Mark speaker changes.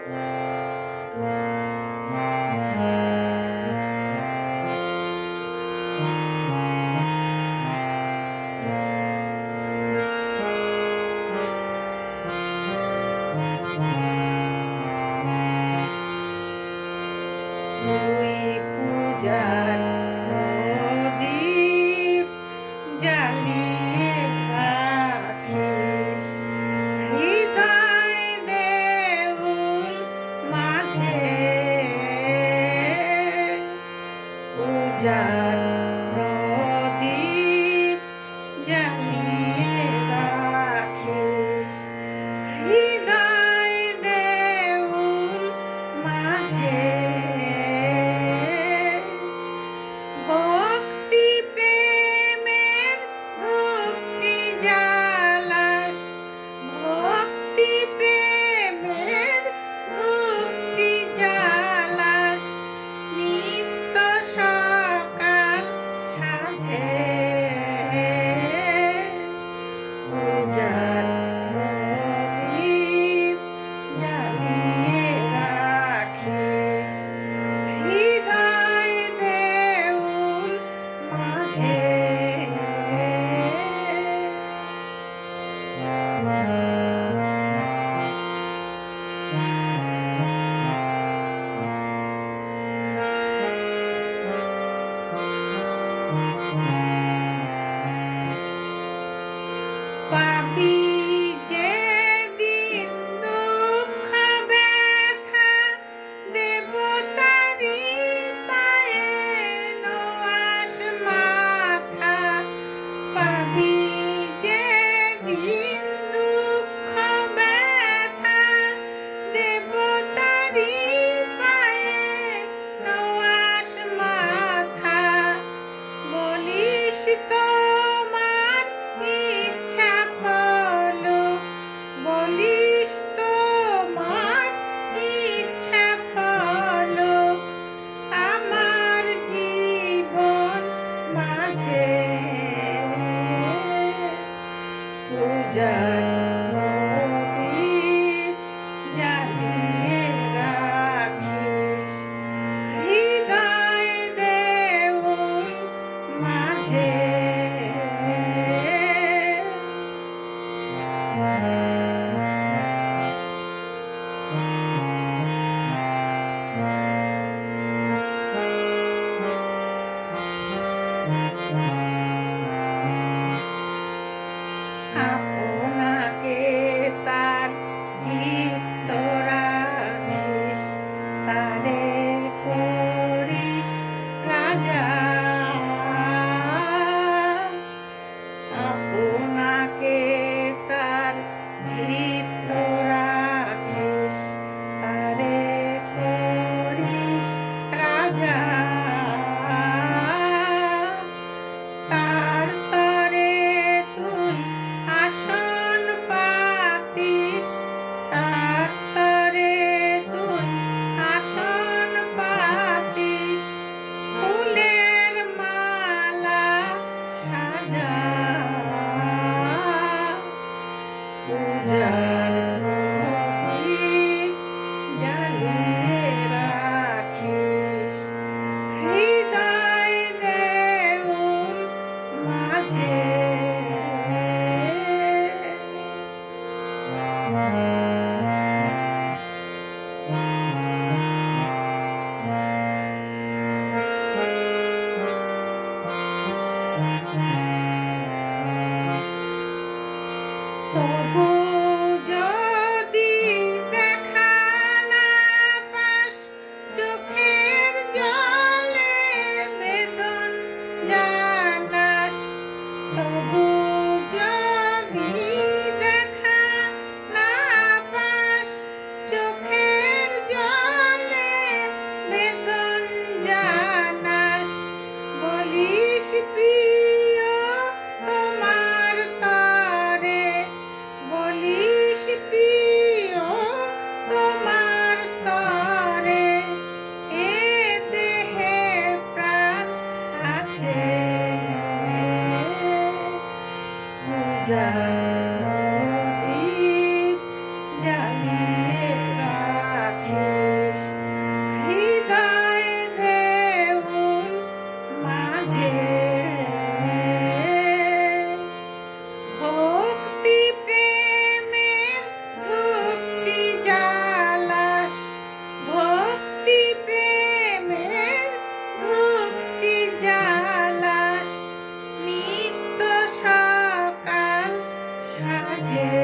Speaker 1: তুই পূজার প্রদীপ জ্বালিয়ে রাখিস হৃদয় দেউল মাঝে। পূজার প্রদীপ জ্বালিয়ে রাখিস হৃদয় দেউল মাঝে। ভক্তি প্রেমের ধূপটি জ্বালাস, ভক্তি প্রেমের ধূপটি জ্বালাস নিত্য সকাল সাঁঝে। পূজার প্রদীপ জ্বালিয়ে রাখিস হৃদয় দেউল মাঝে। পাবি যেদিন দুঃখ ব্যথা দেবতারি পায়ে নোয়াস মাথা। পাবি যেদিন দুঃখ ব্যথা দেবতারি পায়ে নোয়াস মাথা। বলিস তোমার ইচ্ছা ফলুক, বলিস তোমার ইচ্ছা ফলুক আমার জীবন মাঝে। পূজার প্রদীপ জ্বালিয়ে রাখিস হৃদয় দেউল মাঝে। আপনাকে তার ভৃত্য রাখিস, তারে করিস রাজা। আপনাকে তার ভৃত্য রাখিস, তারে করিস রাজা। তার তরে তুই আসন পাতিস, তার তরে তুই আসন পাতিস ফুলের মালা সাজা। পূজার প্রদীপ জ্বালিয়ে রাখিস হৃদয় দেউল মাঝে। তবু যদি দেখা না পাস চোখের জলে বেদন জানাস। তবু যদি দেখা না পাস চোখের জলে বেদন জানাস। বলিস প্রিয় তোমার তরে, বলিস প্রিয় তোমার তরে এ দেহে প্রাণ আছে। পূজার প্রদীপ জ্বালিয়ে রাখিস যে